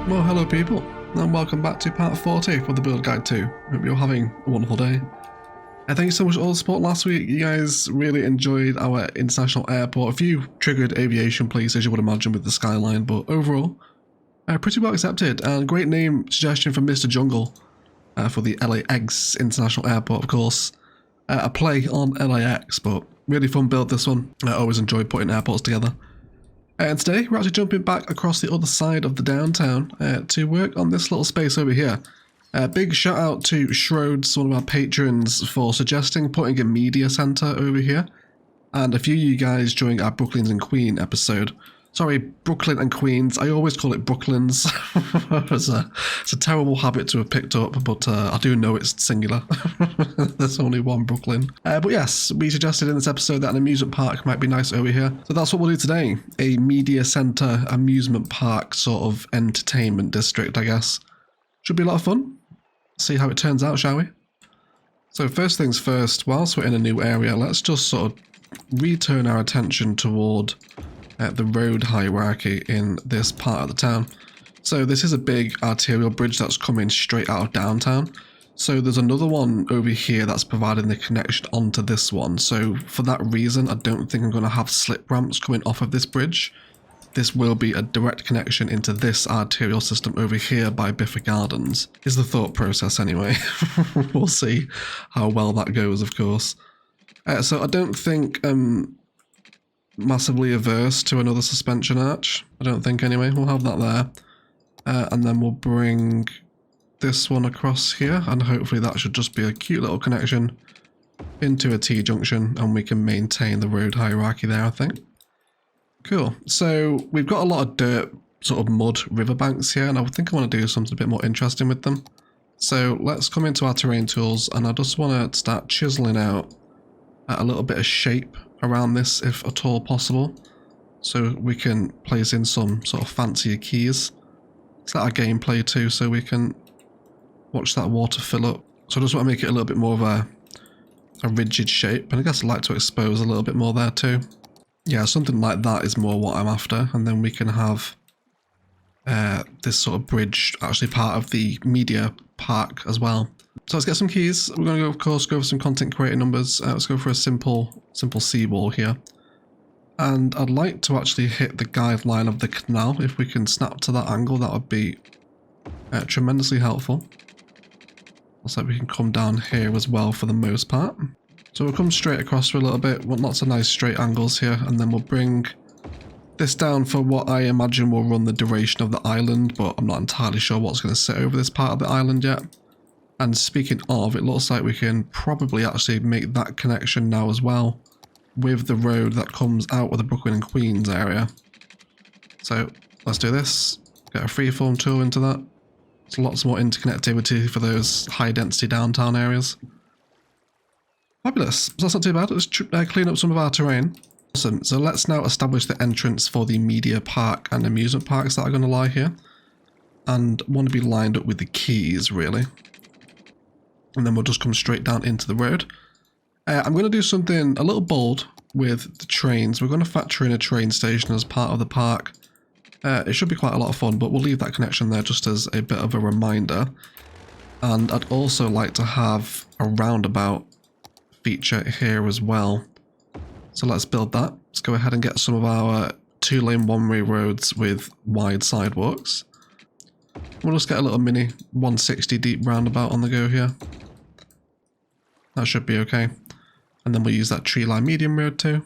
Well, hello people, and welcome back to part 40 of the build guide 2. Hope you're having a wonderful day. Thank you so much for all the support last week. You guys really enjoyed our international airport. A few triggered aviation places you would imagine with the Skyline, but overall, pretty well accepted. And great name suggestion from Mr. Jungle for the LAX International Airport, of course. A play on LAX, but really fun build this one. I always enjoy putting airports together. And today we're actually jumping back across the other side of the downtown to work on this little space over here. Big shout out to Schrodes, one of our patrons, for suggesting putting a media center over here. And a few of you guys during our Brooklyns and Queen episode. Sorry, Brooklyn and Queens. I always call it Brooklyns. It's a terrible habit to have picked up, but I do know it's singular. There's only one Brooklyn. But yes, we suggested in this episode that an amusement park might be nice over here. So that's what we'll do today. A media center, amusement park, sort of entertainment district, I guess. Should be a lot of fun. See how it turns out, shall we? So first things first, whilst we're in a new area, let's just sort of return our attention toward the road hierarchy in this part of the town. So this is a big arterial bridge that's coming straight out of downtown. So there's another one over here that's providing the connection onto this one. So for that reason, I don't think I'm going to have slip ramps coming off of this bridge. This will be a direct connection into this arterial system over here by Biffa Gardens, is the thought process anyway. We'll see how well that goes, of course. So I don't think massively averse to another suspension arch. I don't think anyway. We'll have that there. And then we'll bring this one across here, and hopefully that should just be a cute little connection into a T-junction, and we can maintain the road hierarchy there, I think. Cool. So we've got a lot of dirt, sort of mud riverbanks here, and I think I want to do something a bit more interesting with them. So let's come into our terrain tools, and I just want to start chiseling out a little bit of shape around this, if at all possible, so we can place in some sort of fancier keys. It's like our gameplay too, so we can watch that water fill up. So I just want to make it a little bit more of a rigid shape, and I guess I like to expose a little bit more there too. Yeah, something like that is more what I'm after, and then we can have this sort of bridge actually part of the media park as well. So let's get some keys. We're going to, of course, go for some content creator numbers. Let's go for a simple seawall here. And I'd like to actually hit the guideline of the canal. If we can snap to that angle, that would be tremendously helpful. Looks like we can come down here as well for the most part. So we'll come straight across for a little bit. Want lots of nice straight angles here. And then we'll bring this down for what I imagine will run the duration of the island. But I'm not entirely sure what's going to sit over this part of the island yet. And speaking of, it looks like we can probably actually make that connection now as well with the road that comes out of the Brooklyn and Queens area. So let's do this. Get a freeform tool into that. There's lots more interconnectivity for those high density downtown areas. Fabulous. So that's not too bad. Let's clean up some of our terrain. Awesome. So let's now establish the entrance for the media park and amusement parks that are going to lie here. And want to be lined up with the keys, really. And then we'll just come straight down into the road. I'm going to do something a little bold with the trains. We're going to factor in a train station as part of the park. It should be quite a lot of fun, but we'll leave that connection there just as a bit of a reminder. And I'd also like to have a roundabout feature here as well. So let's build that. Let's go ahead and get some of our 2-lane one-way roads with wide sidewalks. We'll just get a little mini 160 deep roundabout on the go here. That should be okay. And then we'll use that tree line medium road too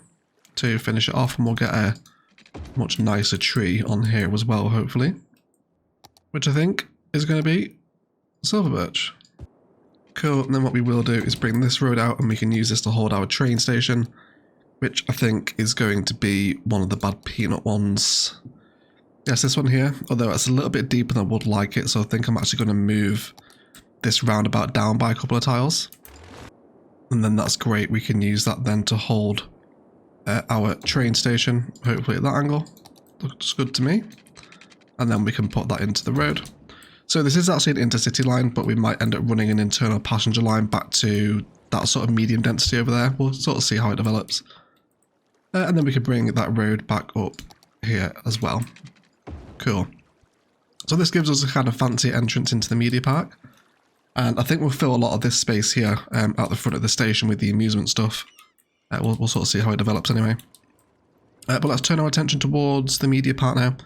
to finish it off, and we'll get a much nicer tree on here as well, hopefully. Which I think is going to be silver birch. Cool, and then what we will do is bring this road out and we can use this to hold our train station, which I think is going to be one of the bad peanut ones. Yes, this one here, although it's a little bit deeper than I would like it, so I think I'm actually going to move this roundabout down by a couple of tiles. And then that's great, we can use that then to hold our train station, hopefully at that angle. Looks good to me. And then we can put that into the road. So this is actually an intercity line, but we might end up running an internal passenger line back to that sort of medium density over there. We'll sort of see how it develops. And then we could bring that road back up here as well. Cool. So this gives us a kind of fancy entrance into the media park. And I think we'll fill a lot of this space here out the front of the station with the amusement stuff. We'll sort of see how it develops anyway. But let's turn our attention towards the media part now.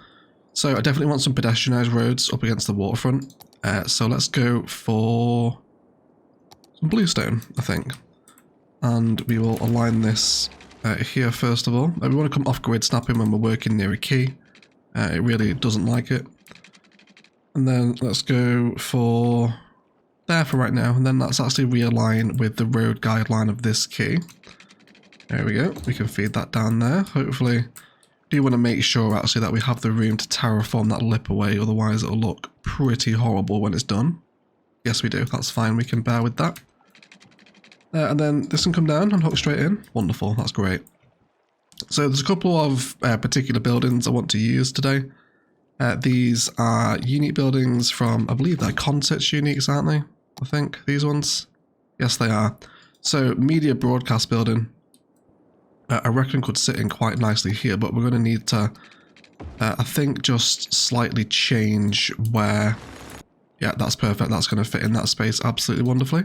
So I definitely want some pedestrianised roads up against the waterfront. So let's go for some bluestone, I think. And we will align this here first of all. We want to come off grid snapping when we're working near a key. It really doesn't like it. And then let's go for there for right now. And then that's actually realign with the road guideline of this key. There we go. We can feed that down there. Hopefully, do want to make sure actually that we have the room to terraform that lip away. Otherwise, it'll look pretty horrible when it's done. Yes, we do. That's fine. We can bear with that. And then this can come down and hook straight in. Wonderful. That's great. So there's a couple of particular buildings I want to use today. These are unique buildings from, I believe they're Concerts uniques, aren't they? I think these ones. Yes, they are. So media broadcast building. I reckon could sit in quite nicely here, but we're going to need to, I think, just slightly change where. Yeah, that's perfect. That's going to fit in that space absolutely wonderfully.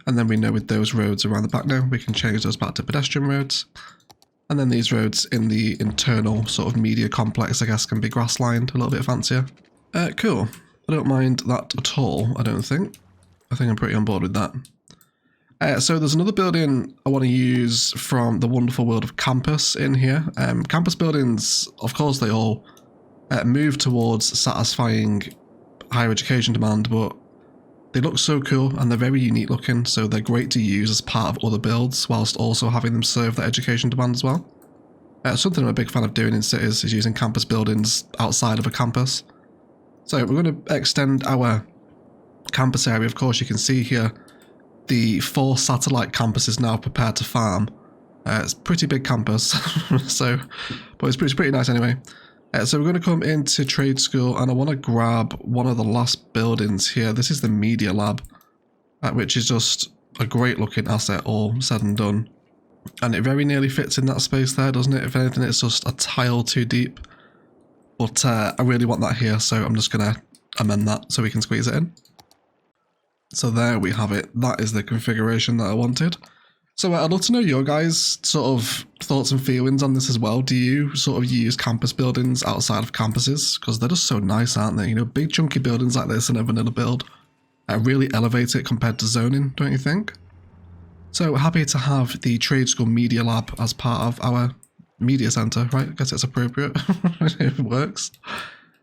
And then we know with those roads around the back now, we can change those back to pedestrian roads. And then these roads in the internal sort of media complex, I guess, can be grass lined a little bit fancier. Cool. I don't mind that at all, I don't think. I think I'm pretty on board with that. So there's another building I want to use from the wonderful world of campus in here. Campus buildings, of course, they all move towards satisfying higher education demand, but they look so cool and they're very unique looking, so they're great to use as part of other builds whilst also having them serve that education demand as well. Something I'm a big fan of doing in cities is using campus buildings outside of a campus. So we're going to extend our campus area. Of course, you can see here the 4 satellite campuses now prepared to farm. It's a pretty big campus, so, but it's pretty nice anyway. So we're going to come into trade school and I want to grab one of the last buildings here. This is the media lab, which is just a great looking asset all said and done. And it very nearly fits in that space there, doesn't it? If anything, it's just a tile too deep. But I really want that here, so I'm just going to amend that so we can squeeze it in. So there we have it. That is the configuration that I wanted. So I'd love to know your guys' sort of thoughts and feelings on this as well. Do you sort of use campus buildings outside of campuses? Because they're just so nice, aren't they? You know, big chunky buildings like this in a vanilla build really elevate it compared to zoning, don't you think? So happy to have the Trade School Media Lab as part of our media centre, right? I guess it's appropriate if it works.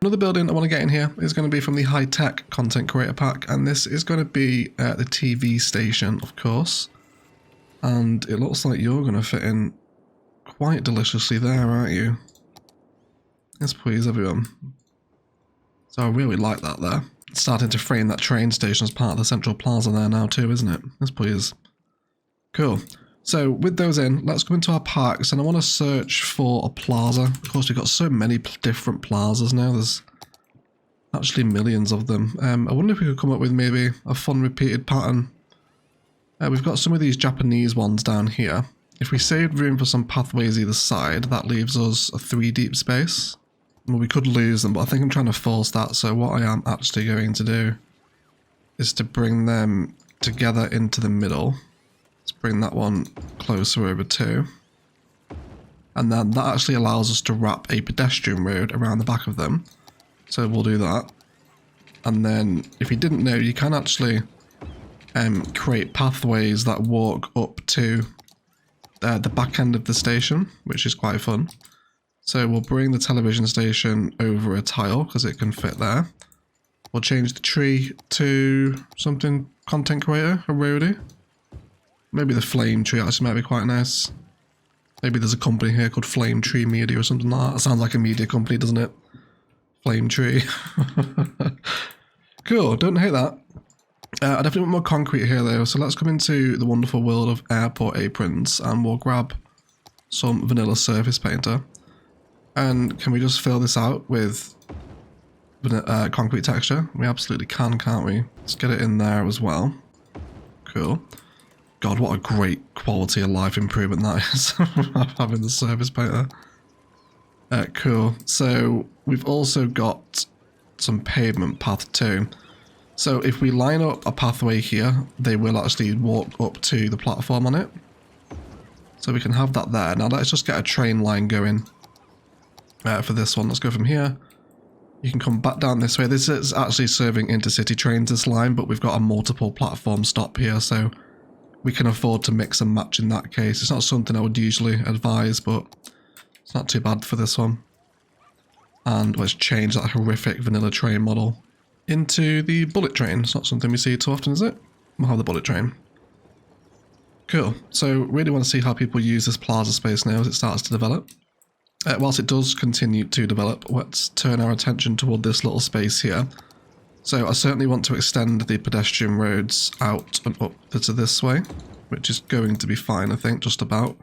Another building I want to get in here is going to be from the high-tech content creator pack, and this is going to be the TV station, of course. And it looks like you're going to fit in quite deliciously there, aren't you? Yes, please, everyone. So I really like that there. It's starting to frame that train station as part of the central plaza there now too, isn't it? Yes, please. Cool. So with those in, let's go into our parks, and I want to search for a plaza. Of course, we've got so many different plazas now. There's actually millions of them. I wonder if we could come up with maybe a fun repeated pattern. We've got some of these Japanese ones down here. If we save room for some pathways either side, that leaves us a 3 deep space. Well, we could lose them, but I think I'm trying to force that. So what I am actually going to do is to bring them together into the middle. Let's bring that one closer over too. And then that actually allows us to wrap a pedestrian road around the back of them. So we'll do that. And then if you didn't know, you can actually create pathways that walk up to the back end of the station, which is quite fun. So we'll bring the television station over a tile because it can fit there. We'll change the tree to something content creator, a roadie. Maybe the flame tree actually might be quite nice. Maybe there's a company here called Flame Tree Media or something like that. That sounds like a media company, doesn't it? Flame Tree. Cool, don't hate that. I definitely want more concrete here though, so let's come into the wonderful world of airport aprons and we'll grab some vanilla surface painter. And can we just fill this out with concrete texture? We absolutely can, can't we? Let's get it in there as well. Cool. God, what a great quality of life improvement that is, having the surface painter. Cool. So we've also got some pavement path too. So if we line up a pathway here, they will actually walk up to the platform on it. So we can have that there. Now let's just get a train line going for this one. Let's go from here. You can come back down this way. This is actually serving intercity trains, this line, but we've got a multiple platform stop here, so we can afford to mix and match in that case. It's not something I would usually advise, but it's not too bad for this one. And let's change that horrific vanilla train model into the bullet train. It's not something we see too often, is it? We'll have the bullet train. Cool. So really want to see how people use this plaza space now as it starts to develop. Whilst it does continue to develop, let's turn our attention toward this little space here. So I certainly want to extend the pedestrian roads out and up to this way, which is going to be fine, I think, just about.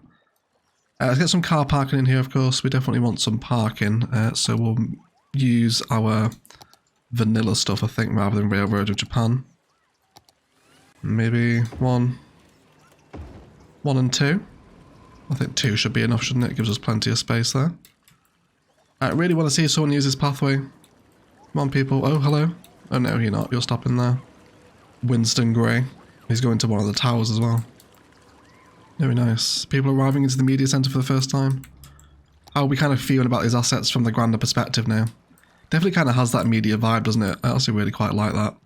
Let's get some car parking in here, of course. We definitely want some parking, so we'll use our vanilla stuff, I think, rather than Railroad of Japan. Maybe 1 and 2. I think 2 should be enough, shouldn't it? It gives us plenty of space there. I really want to see someone use this pathway. Come on, people. Oh, hello. Oh, no, you're not. You're stopping there. Winston Gray. He's going to one of the towers as well. Very nice. People arriving into the media centre for the first time. How are we kind of feeling about these assets from the grander perspective now? Definitely kind of has that media vibe, doesn't it? I actually really quite like that.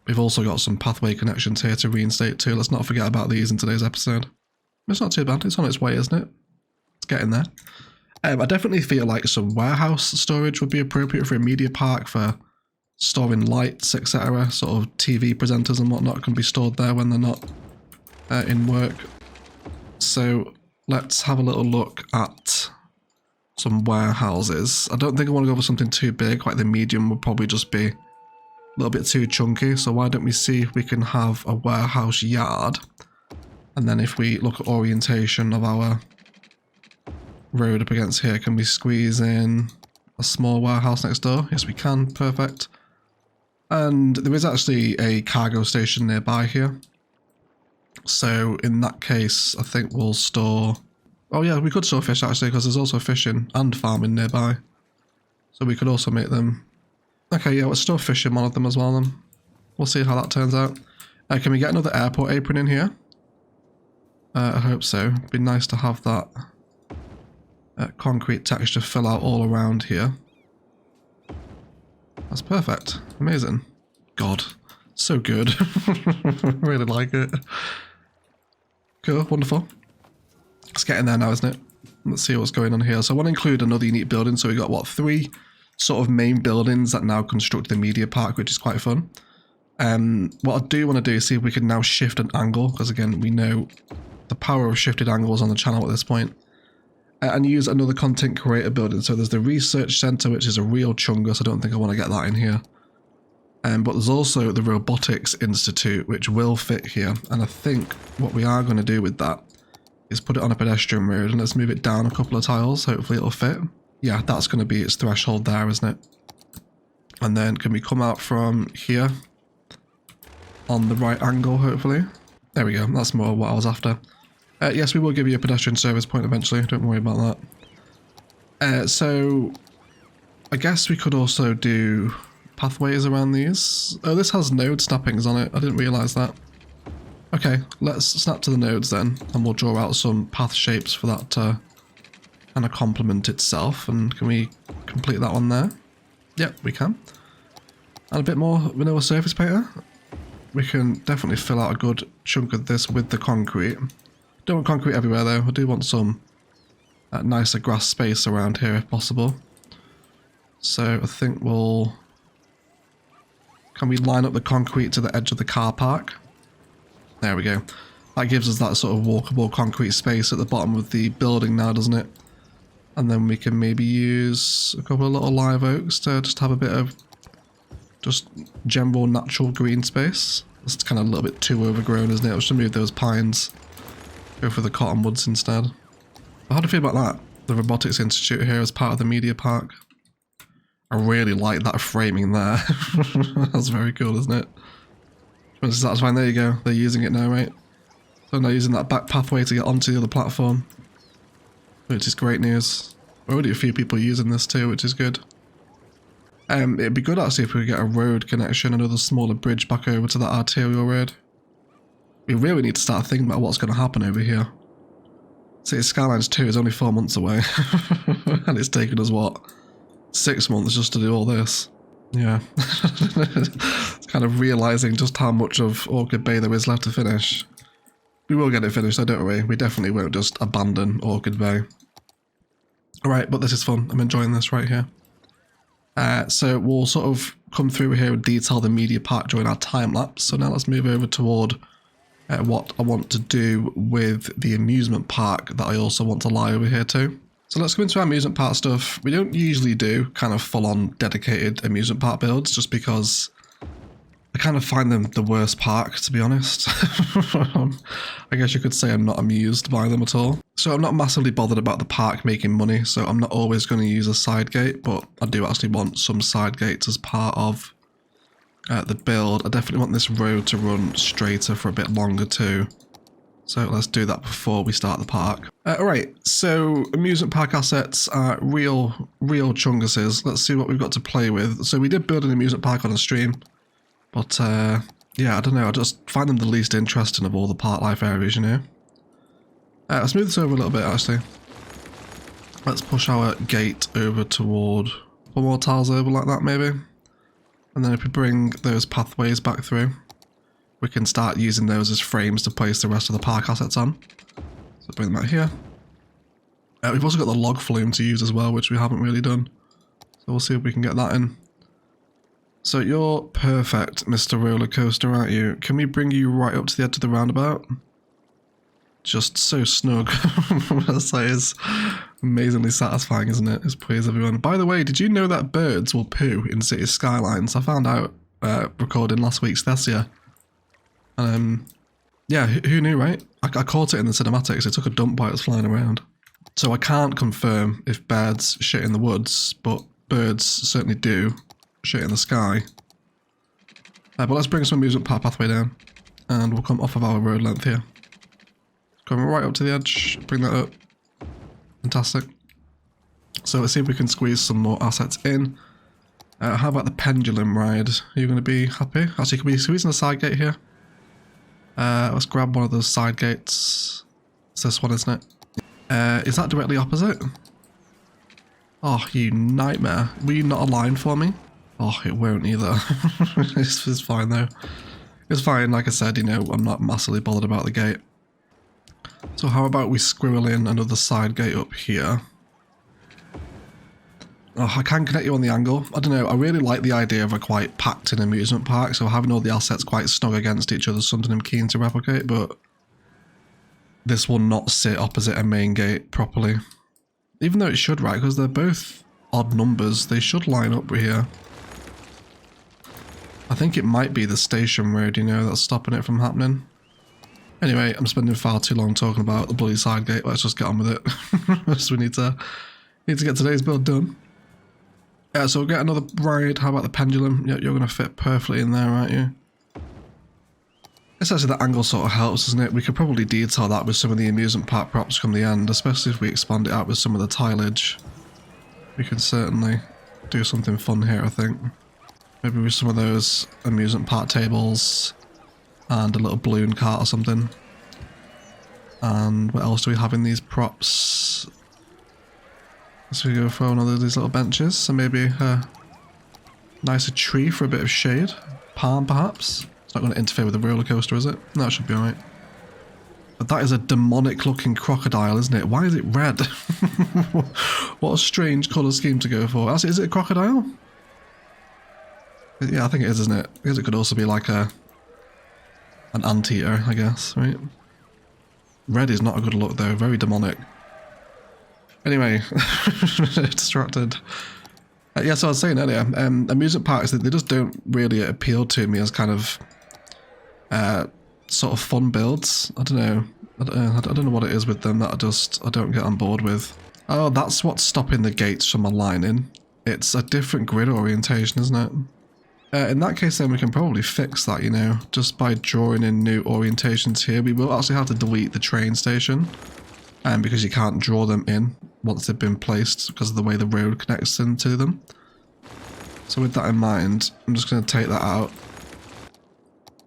We've also got some pathway connections here to reinstate too. Let's not forget about these in today's episode. It's not too bad. It's on its way, isn't it? It's getting there. I definitely feel like some warehouse storage would be appropriate for a media park for storing lights, etc. Sort of TV presenters and whatnot can be stored there when they're not in work. So let's have a little look at some warehouses. I don't think I want to go for something too big. Like the medium would probably just be a little bit too chunky. So why don't we see if we can have a warehouse yard? And then if we look at orientation of our road up against here, can we squeeze in a small warehouse next door? Yes, we can. Perfect. And there is actually a cargo station nearby here. So in that case, I think we'll store... Oh yeah, we could store fish actually, because there's also fishing and farming nearby. So we could also make them... Okay, yeah, let's store fish in one of them as well then. We'll see how that turns out. Can we get another airport apron in here? I hope so. It'd be nice to have that concrete texture fill out all around here. That's perfect. Amazing. God, so good. Really like it. Cool, wonderful. It's getting there now, isn't it? Let's see what's going on here. So I want to include another unique building. So we've got, what, 3 sort of main buildings that now construct the media park, which is quite fun. What I do want to do is see if we can now shift an angle, because again, we know the power of shifted angles on the channel at this point. And use another content creator building. So there's the research center, which is a real chungus. I don't think I want to get that in here. But there's also the Robotics Institute, which will fit here. And I think what we are going to do with that is put it on a pedestrian road, and let's move it down a couple of tiles. Hopefully it'll fit. Yeah, that's going to be its threshold there, isn't it? And then can we come out from here on the right angle, hopefully? There we go. That's more what I was after. Yes, we will give you a pedestrian service point eventually. Don't worry about that. So I guess we could also do pathways around these. Oh, this has node snappings on it. I didn't realise that. Okay, let's snap to the nodes then, and we'll draw out some path shapes for that to kind of complement itself. And can we complete that one there? Yep, we can. And a bit more vanilla surface painter. We can definitely fill out a good chunk of this with the concrete. Don't want concrete everywhere though. I do want some nicer grass space around here if possible. So I think we'll... Can we line up the concrete to the edge of the car park? There we go. That gives us that sort of walkable concrete space at the bottom of the building now, doesn't it? And then we can maybe use a couple of little live oaks to just have a bit of just general natural green space. It's kind of a little bit too overgrown, isn't it? I'll just remove those pines. Go for the cottonwoods instead. But how do you feel about that? The Robotics Institute here as part of the media park. I really like that framing there. That's very cool, isn't it? It's satisfying. There you go. They're using it now, right? So they're using that back pathway to get onto the other platform. Which is great news. Already a few people using this too, which is good. It'd be good actually if we could get a road connection, another smaller bridge back over to that arterial road. We really need to start thinking about what's going to happen over here. See, Skylines 2 is only 4 months away, and it's taken us, what, 6 months just to do all this? Yeah. It's kind of realising just how much of Orchid Bay there is left to finish. We will get it finished, though, don't worry. We definitely won't just abandon Orchid Bay. Alright, but this is fun. I'm enjoying this right here. So we'll sort of come through here and detail the media part during our time-lapse. So now let's move over toward what I want to do with the amusement park that I also want to lie over here too. So let's go into our amusement park stuff. We don't usually do kind of full-on dedicated amusement park builds just because I kind of find them the worst park, to be honest. I guess you could say I'm not amused by them at all. So I'm not massively bothered about the park making money, so I'm not always going to use a side gate, but I do actually want some side gates as part of the build. I definitely want this road to run straighter for a bit longer too. So let's do that before we start the park. Alright, so amusement park assets are real chunguses. Let's see what we've got to play with. So we did build an amusement park on a stream. But, yeah, I don't know, I just find them the least interesting of all the park life areas, you know? Let's move this over a little bit, actually. Let's push our gate over toward 4 more tiles over like that, maybe. And then if we bring those pathways back through, we can start using those as frames to place the rest of the park assets on. So bring them out here. We've also got the log flume to use as well, which we haven't really done. So we'll see if we can get that in. So you're perfect, Mr. Roller Coaster, aren't you? Can we bring you right up to the edge of the roundabout? Just so snug. That is amazingly satisfying, isn't it? It's please everyone. By the way, did you know that birds will poo in City Skylines? I found out recording last week's Thessia. Yeah, who knew, right? I caught it in the cinematics. It took a dump while it was flying around. So I can't confirm if birds shit in the woods, but birds certainly do shit in the sky. But let's bring some amusement park pathway down, and we'll come off of our road length here. Come right up to the edge, bring that up. Fantastic. So let's see if we can squeeze some more assets in. How about the pendulum ride? Are you going to be happy? Actually, can we squeeze in a side gate here? Let's grab one of those side gates. It's this one, isn't it? Is that directly opposite? Oh, you nightmare. Will you not align for me? Oh, it won't either. It's fine though. It's fine, like I said, you know, I'm not massively bothered about the gate. So how about we squirrel in another side gate up here? Oh, I can connect you on the angle. I don't know, I really like the idea of a quite packed in amusement park, so having all the assets quite snug against each other is something I'm keen to replicate, but this will not sit opposite a main gate properly. Even though it should, right, because they're both odd numbers, they should line up here. I think it might be the station road, you know, that's stopping it from happening. Anyway, I'm spending far too long talking about the bloody side gate. Let's just get on with it. So we need to get today's build done. Yeah, so we'll get another ride. How about the pendulum? Yeah, you're going to fit perfectly in there, aren't you? It's actually the angle sort of helps, isn't it? We could probably detail that with some of the amusement park props come the end, especially if we expand it out with some of the tileage. We can certainly do something fun here, I think. Maybe with some of those amusement park tables and a little balloon cart or something. And what else do we have in these props? So we go for one of these little benches, so maybe a nicer tree for a bit of shade. Palm, perhaps? It's not going to interfere with the roller coaster, is it? No, it should be alright. But that is a demonic looking crocodile, isn't it? Why is it red? What a strange colour scheme to go for. Actually, is it a crocodile? Yeah, I think it is, isn't it? Because it could also be like an anteater, I guess, right? Red is not a good look though, very demonic. Anyway, distracted. Yeah, so I was saying earlier, amusement parks, they just don't really appeal to me as kind of sort of fun builds. I don't know. I don't know what it is with them that I don't get on board with. Oh, that's what's stopping the gates from aligning. It's a different grid orientation, isn't it? In that case then we can probably fix that, you know, just by drawing in new orientations here. We will actually have to delete the train station, because you can't draw them in once they've been placed because of the way the road connects into them. So with that in mind, I'm just going to take that out.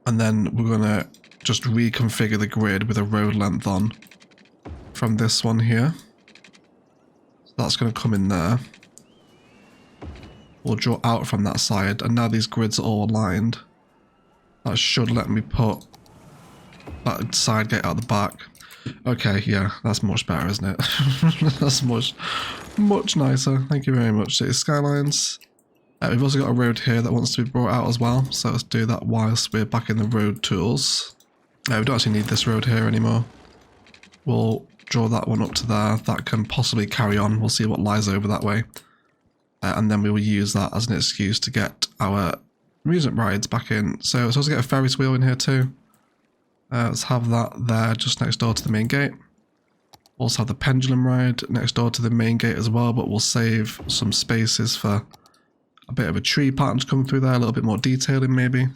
And then we're going to just reconfigure the grid with a road length on from this one here. So that's going to come in there. We'll draw out from that side, and now these grids are all aligned. That should let me put that side gate out the back. Okay, yeah, that's much better, isn't it? That's much nicer. Thank you very much. It's Skylines. We've also got a road here that wants to be brought out as well, so let's do that whilst we're back in the road tools. We don't actually need this road here anymore. We'll draw that one up to there. That can possibly carry on. We'll see what lies over that way. And then we will use that as an excuse to get our amusement rides back in. So let's also get a Ferris wheel in here too. Let's have that there just next door to the main gate. Also have the pendulum ride next door to the main gate as well, but we'll save some spaces for a bit of a tree pattern to come through there, a little bit more detailing maybe.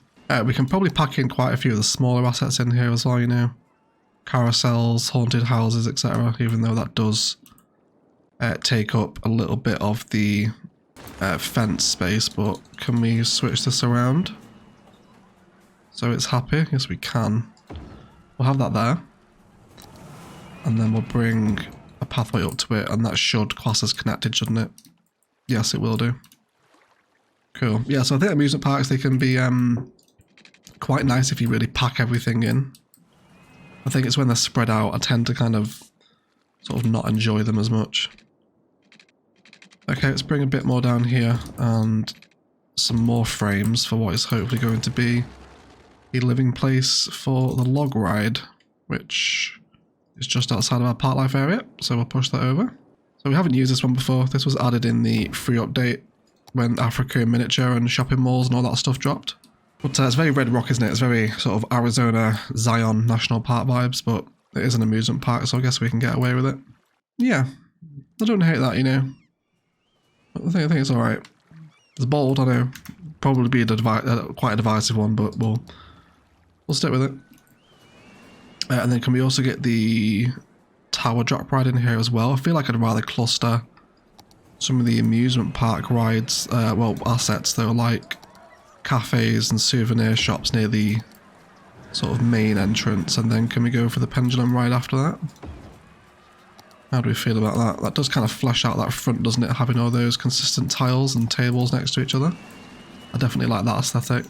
We can probably pack in quite a few of the smaller assets in here as well, you know. Carousels, haunted houses, etc. Even though that does take up a little bit of the fence space, but can we switch this around so it's happy? Yes, we can. We'll have that there, and then we'll bring a pathway up to it, and that should class as connected, shouldn't it? Yes, it will do. Cool. Yeah, so I think amusement parks, they can be quite nice if you really pack everything in. I think it's when they're spread out I tend to kind of sort of not enjoy them as much. Okay, let's bring a bit more down here and some more frames for what is hopefully going to be a living place for the log ride, which is just outside of our park life area, so we'll push that over. So we haven't used this one before. This was added in the free update when Africa in miniature and shopping malls and all that stuff dropped. But it's very Red Rock, isn't it? It's very sort of Arizona Zion National Park vibes, but it is an amusement park, so I guess we can get away with it. Yeah, I don't hate that, you know. I think it's alright. It's bold, I know. Probably be quite a divisive one, but we'll stick with it. And then can we also get the tower drop ride in here as well? I feel like I'd rather cluster some of the amusement park rides, well, assets though, like cafes and souvenir shops near the sort of main entrance. And then can we go for the pendulum ride after that? How do we feel about that? That does kind of flesh out that front, doesn't it? Having all those consistent tiles and tables next to each other. I definitely like that aesthetic.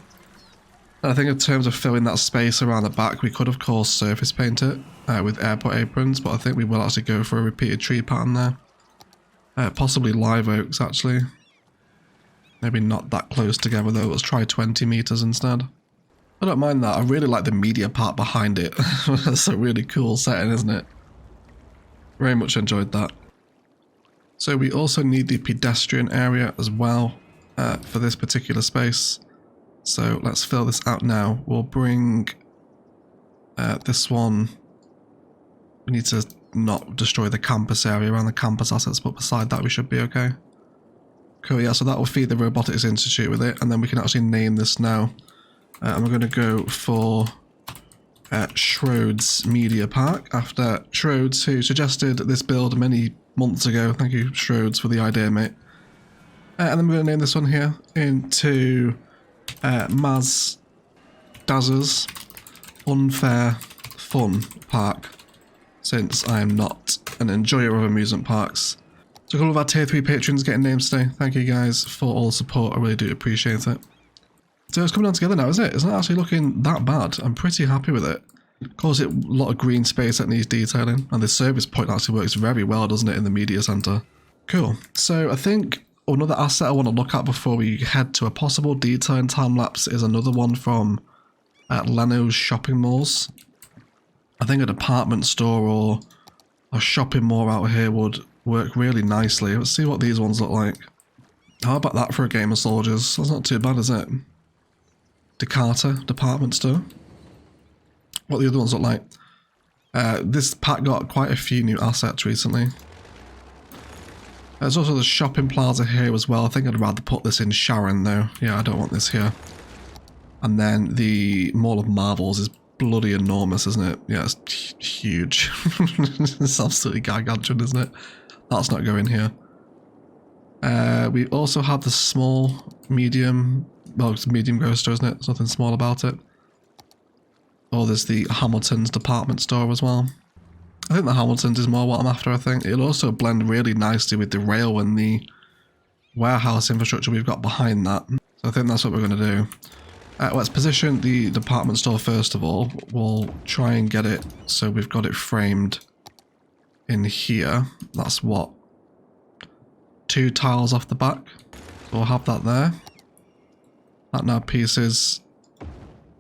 And I think in terms of filling that space around the back, we could of course surface paint it with airport aprons, but I think we will actually go for a repeated tree pattern there. Possibly live oaks actually. Maybe not that close together though, let's try 20 meters instead. I don't mind that, I really like the media part behind it. That's a really cool setting, isn't it? Very much enjoyed that. So we also need the pedestrian area as well for this particular space. So let's fill this out now. We'll bring this one. We need to not destroy the campus area around the campus assets, but beside that we should be okay. Cool, yeah, so that will feed the Robotics Institute with it, and then we can actually name this now. And we're going to go for Schroed's Media Park, after Schroed's, who suggested this build many months ago. Thank you, Schroed's, for the idea, mate. And then we're going to name this one here into Maz Dazzer's Unfair Fun Park, since I am not an enjoyer of amusement parks. So a couple of our tier 3 patrons getting names today. Thank you guys for all the support, I really do appreciate it. So it's coming on together now, isn't it? It's not actually looking that bad. I'm pretty happy with it. Of course, a lot of green space that needs detailing, and the service point actually works very well, doesn't it, in the media centre? Cool. So I think another asset I want to look at before we head to a possible detailing time-lapse is another one from Lenovo's shopping malls. I think a department store or a shopping mall out here would work really nicely. Let's see what these ones look like. How about that for a game of soldiers? That's not too bad, is it? Decata department store. What the other ones look like. This pack got quite a few new assets recently. There's also the shopping plaza here as well. I think I'd rather put this in Sharon though. Yeah, I don't want this here. And then the Mall of Marvels is bloody enormous, isn't it? Yeah, it's huge. It's absolutely gargantuan, isn't it? That's not going here. We also have the small, medium, well, it's a medium grocery store, isn't it? There's nothing small about it. Or there's the Hamilton's department store as well. I think the Hamilton's is more what I'm after, I think. It'll also blend really nicely with the rail and the warehouse infrastructure we've got behind that. So I think that's what we're going to do. Let's position the department store first of all. We'll try and get it so we've got it framed in here. That's what? 2 tiles off the back. So we'll have that there. That now pieces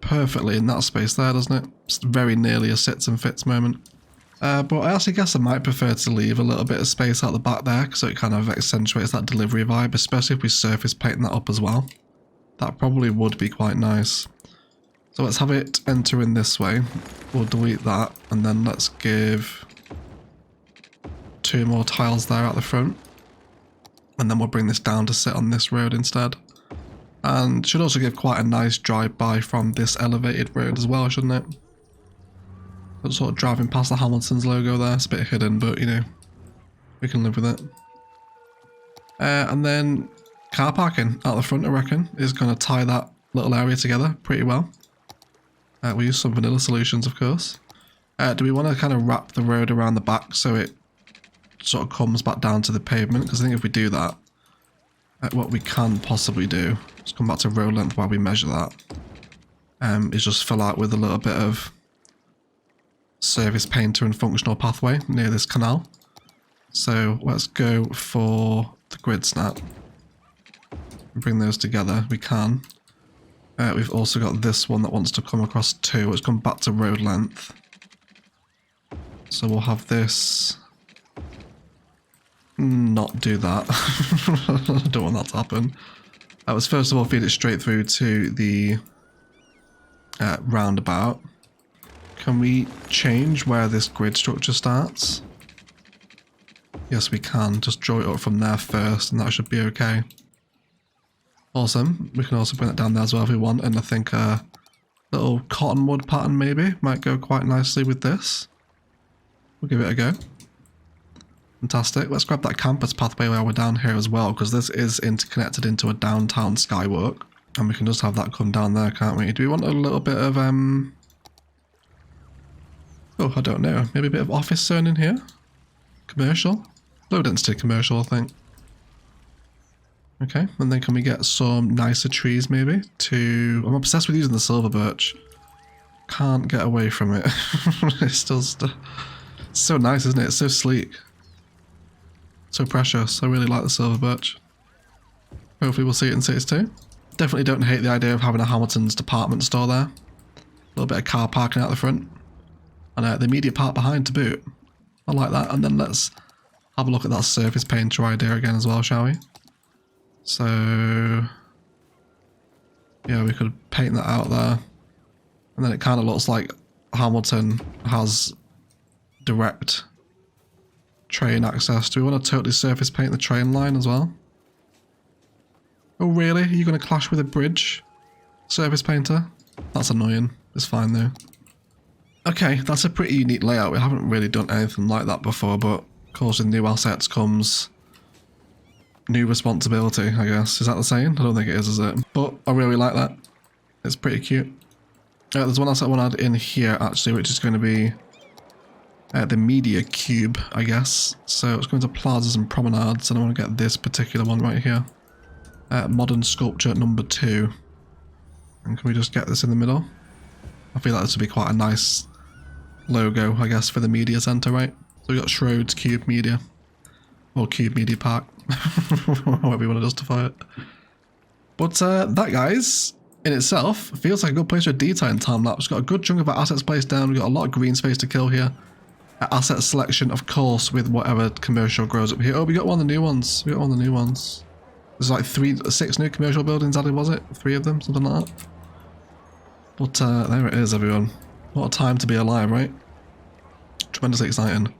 perfectly in that space there, doesn't it? It's very nearly a sits and fits moment. But I actually guess I might prefer to leave a little bit of space out the back there, so it kind of accentuates that delivery vibe, especially if we surface paint that up as well. That probably would be quite nice. So let's have it enter in this way. We'll delete that, and then let's give 2 more tiles there at the front. And then we'll bring this down to sit on this road instead. And should also give quite a nice drive-by from this elevated road as well, shouldn't it? But sort of driving past the Hamilton's logo there. It's a bit hidden, but you know, we can live with it. And then car parking out the front, I reckon, is going to tie that little area together pretty well. We use some vanilla solutions, of course. Do we want to kind of wrap the road around the back so it sort of comes back down to the pavement? Because I think if we do that, what we can possibly do, let's come back to road length while we measure that, is just fill out with a little bit of service painter and functional pathway near this canal. So let's go for the grid snap. Bring those together, we can. We've also got this one that wants to come across too. Let's come back to road length. So we'll have this not do that. I don't want that to happen. Let's first of all feed it straight through to the roundabout. Can we change where this grid structure starts? Yes, we can. Just draw it up from there first, and that should be okay. Awesome. We can also bring it down there as well if we want, and I think a little cottonwood pattern maybe might go quite nicely with this. We'll give it a go. Fantastic. Let's grab that campus pathway while we're down here as well, because this is interconnected into a downtown skywalk, and we can just have that come down there, can't we? Do we want a little bit of oh, I don't know. Maybe a bit of office zone in here? Commercial? Low density commercial, I think. Okay, and then can we get some nicer trees maybe to... I'm obsessed with using the silver birch. Can't get away from it. It's just... It's so nice, isn't it? It's so sleek. So precious. I really like the silver birch. Hopefully we'll see it in Cities 2. Definitely don't hate the idea of having a Hamilton's department store there. A little bit of car parking out the front. And the immediate part behind to boot. I like that. And then let's have a look at that surface painter idea again as well, shall we? So, yeah, we could paint that out there. And then it kind of looks like Hamilton has direct train access. Do we want to totally surface paint the train line as well? Oh, really? Are you going to clash with a bridge surface painter? That's annoying. It's fine though. Okay, that's a pretty unique layout. We haven't really done anything like that before, but of course with new assets comes new responsibility, I guess. Is that the saying? I don't think it is it? But I really like that. It's pretty cute. There's one asset I want to add in here actually, which is going to be the media cube, I guess. So it's going to plazas and promenades, and I want to get this particular one right here. Modern sculpture number 2. And can we just get this in the middle? I feel like this would be quite a nice logo, I guess, for the media center, right? So we got Schroed's Cube Media. Or Cube Media Park. However you want to justify it. But that, guys, in itself, feels like a good place for a detail in time-lapse. Got a good chunk of our assets placed down. We've got a lot of green space to kill here. Asset selection, of course, with whatever commercial grows up here. Oh, we got one of the new ones. We got one of the new ones. There's like 6 new commercial buildings added, was it? 3 of them, something like that. But there it is, everyone. What a time to be alive, right? Tremendously exciting.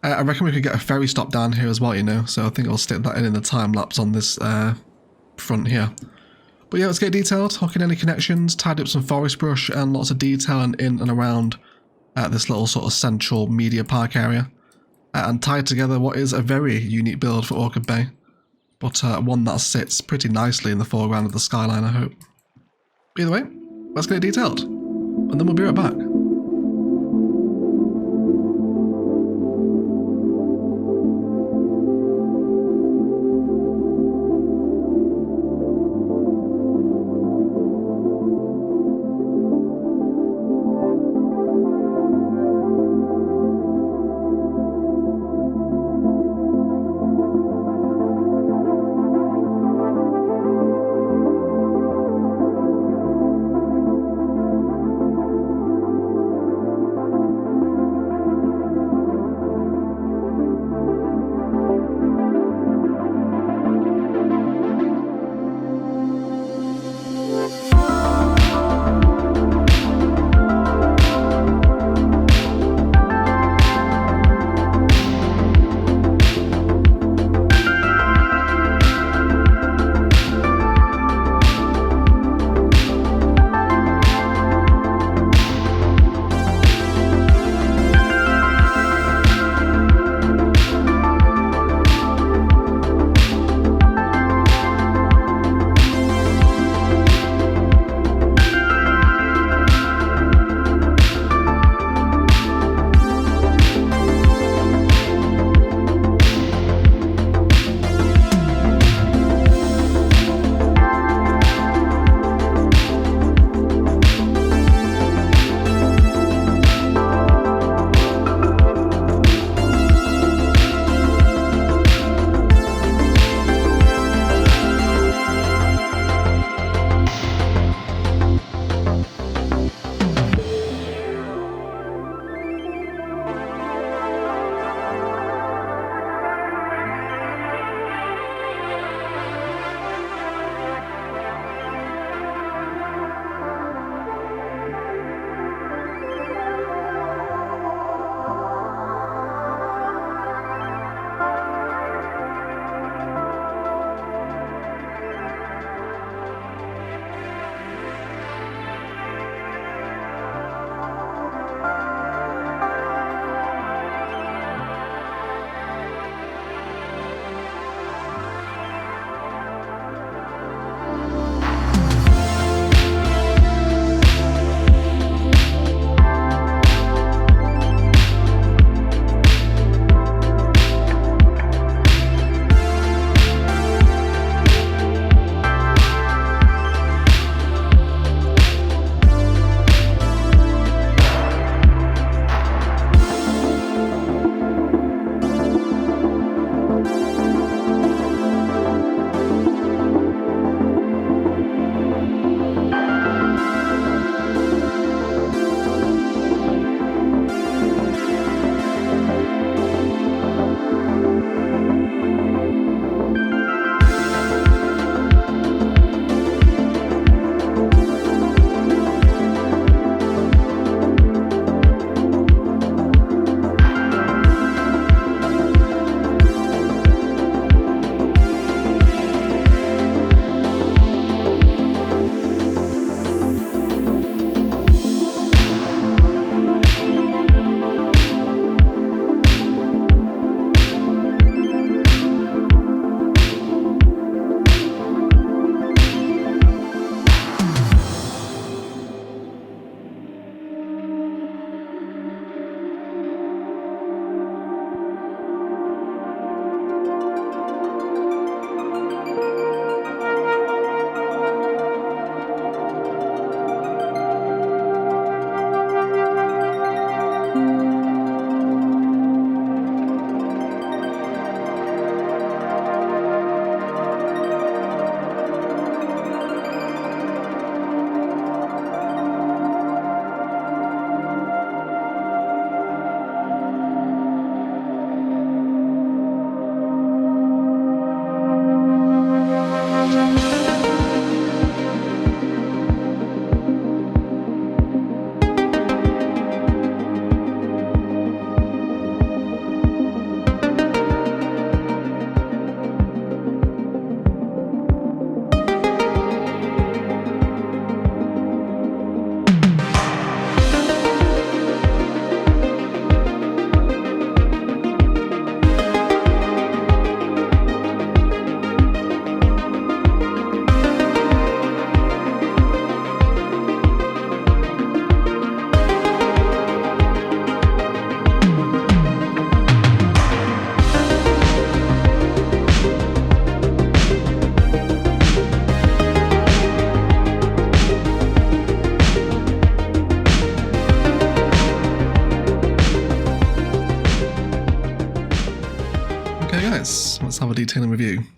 I reckon we could get a ferry stop down here as well, you know, so I think I'll stick that in the time-lapse on this front here. But yeah, let's get detailed, hooking any connections, tied up some forest brush, and lots of detailing in and around this little sort of central media park area. And tied together what is a very unique build for Orchid Bay. but one that sits pretty nicely in the foreground of the skyline, I hope. Either way, let's get it detailed, and then we'll be right back.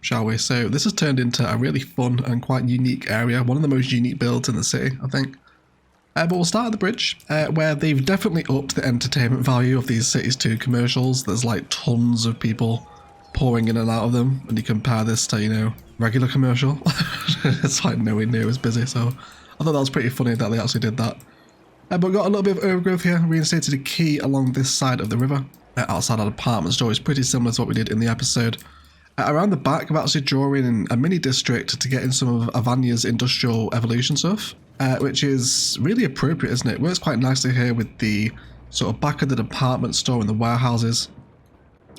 shall we? So this has turned into a really fun and quite unique area, one of the most unique builds in the city, I think. But we'll start at the bridge, where they've definitely upped the entertainment value of these Cities 2 commercials. There's like tons of people pouring in and out of them, and you compare this to, you know, regular commercial. It's like nowhere near as busy, so I thought that was pretty funny that they actually did that. But we've got a little bit of overgrowth here, reinstated a key along this side of the river. Outside our apartment store is pretty similar to what we did in the episode. Around the back, I've actually drawn in a mini district to get in some of Avanya's industrial evolution stuff, which is really appropriate, isn't it? Works quite nicely here with the sort of back of the department store and the warehouses.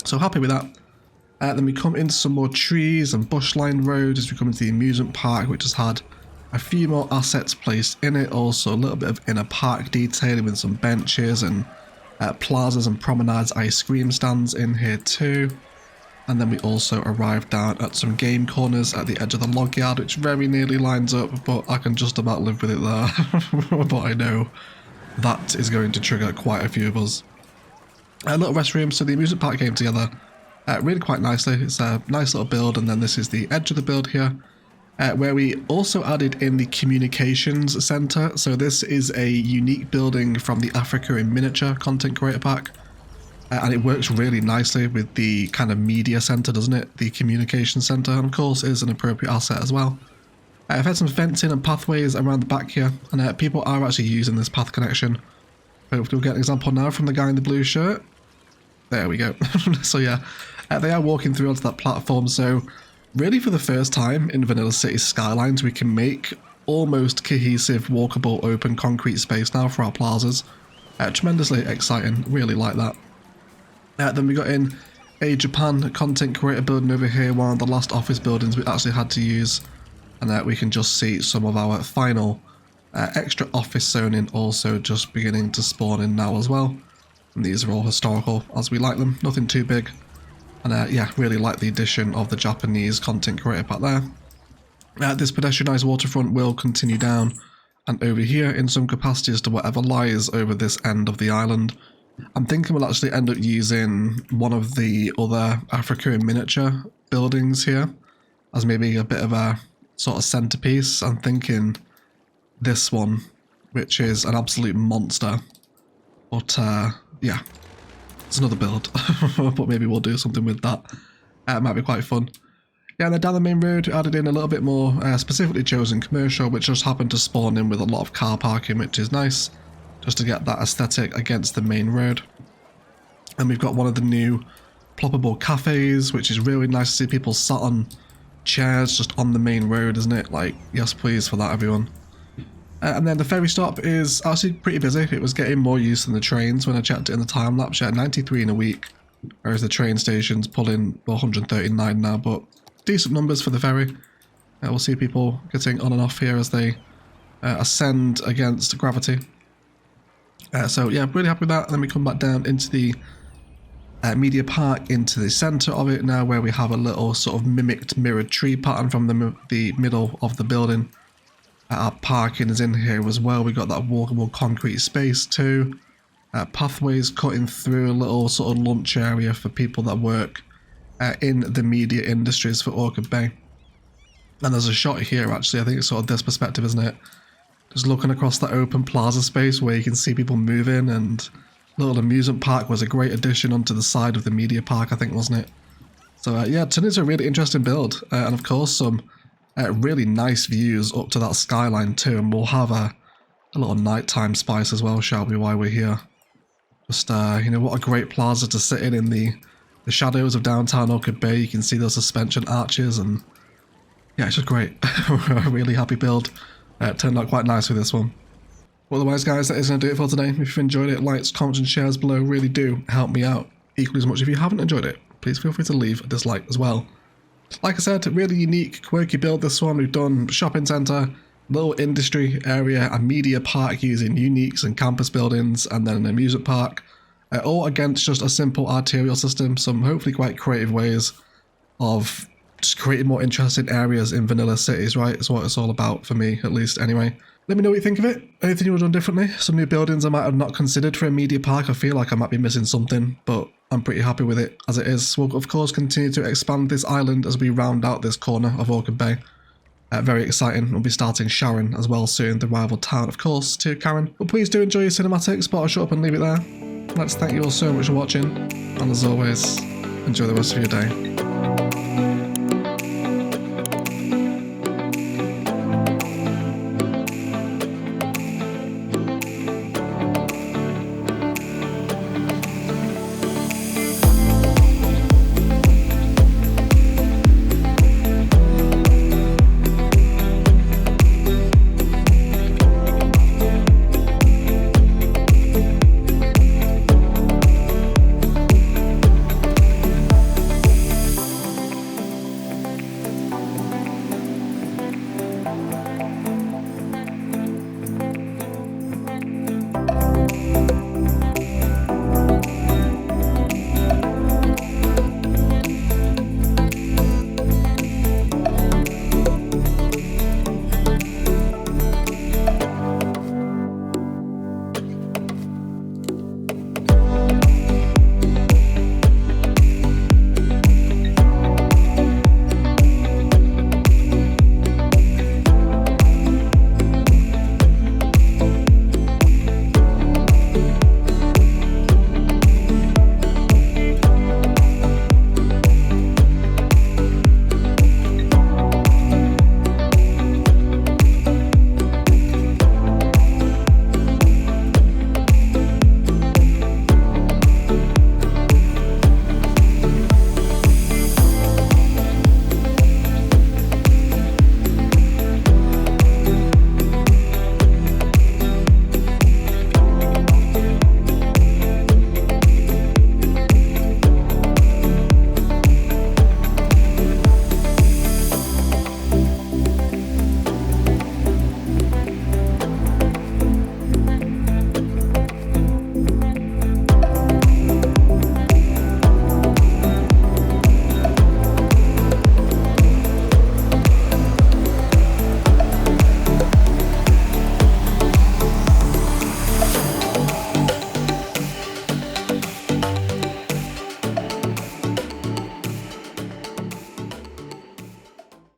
So happy with that. Then we come into some more trees and bush-lined roads as we come into the amusement park, which has had a few more assets placed in it. Also a little bit of inner park detailing with some benches and plazas and promenades, ice cream stands in here too. And then we also arrived down at some game corners at the edge of the log yard, which very nearly lines up, but I can just about live with it there. But I know that is going to trigger quite a few of us. A little restroom, so the amusement park came together really quite nicely. It's a nice little build, and then this is the edge of the build here, where we also added in the communications center. So this is a unique building from the Africa in Miniature content creator pack. And it works really nicely with the kind of media center, doesn't it? The communication center, and of course, is an appropriate asset as well. I've had some fencing and pathways around the back here, and people are actually using this path connection. Hopefully we'll get an example now from the guy in the blue shirt. There we go. So yeah, they are walking through onto that platform. So really for the first time in Vanilla City Skylines, we can make almost cohesive, walkable, open concrete space now for our plazas. Tremendously exciting, really like that. Then we got in a Japan content creator building over here, one of the last office buildings we actually had to use. And we can just see some of our final extra office zoning also just beginning to spawn in now as well. And these are all historical as we like them, nothing too big. And yeah, really like the addition of the Japanese content creator pack there. This pedestrianised waterfront will continue down and over here in some capacities to whatever lies over this end of the island. I'm thinking we'll actually end up using one of the other Africa in Miniature buildings here as maybe a bit of a sort of centerpiece. I'm thinking this one, which is an absolute monster. But yeah, it's another build, but maybe we'll do something with that. It might be quite fun. Yeah, and then down the main road, added in a little bit more specifically chosen commercial, which just happened to spawn in with a lot of car parking, which is nice, just to get that aesthetic against the main road. And we've got one of the new ploppable cafes, which is really nice to see people sat on chairs just on the main road, isn't it? Like, yes please for that, everyone. And then the ferry stop is actually pretty busy. It was getting more use than the trains when I checked it in the time-lapse. Yeah, 93 in a week, whereas the train station's pulling 139 now, but decent numbers for the ferry. We'll see people getting on and off here as they ascend against gravity. So yeah, really happy with that. And then we come back down into the media park, into the centre of it now, where we have a little sort of mimicked mirrored tree pattern from the middle of the building. Our parking is in here as well. We got that walkable concrete space too. Pathways cutting through a little sort of lunch area for people that work in the media industries for Orchid Bay. And there's a shot here actually, I think it's sort of this perspective, isn't it? Just looking across that open plaza space where you can see people moving, and little amusement park was a great addition onto the side of the media park, I think, wasn't it? So yeah, it turned into a really interesting build, and of course some really nice views up to that skyline too, and we'll have a little nighttime spice as well, shall we, while we're here. Just, you know, what a great plaza to sit in the shadows of downtown Orchid Bay. You can see those suspension arches, and yeah, it's just great. A really happy build. It turned out quite nice with this one. Well, otherwise guys, that is going to do it for today. If you've enjoyed it, likes, comments and shares below really do help me out equally as much. If you haven't enjoyed it, please feel free to leave a dislike as well. Like I said, really unique, quirky build this one. We've done shopping centre, little industry area, a media park using uniques and campus buildings, and then an amusement park. All against just a simple arterial system. Some hopefully quite creative ways of just creating more interesting areas in vanilla cities, right? It's what it's all about for me, at least anyway. Let me know what you think of it. Anything you would have done differently? Some new buildings I might have not considered for a media park. I feel like I might be missing something, but I'm pretty happy with it as it is. We'll of course continue to expand this island as we round out this corner of Orchid Bay. Very exciting. We'll be starting Sharon as well soon, the rival town of course to Karen. But please do enjoy your cinematics, but I'll shut up and leave it there. Let's thank you all so much for watching, and as always, enjoy the rest of your day.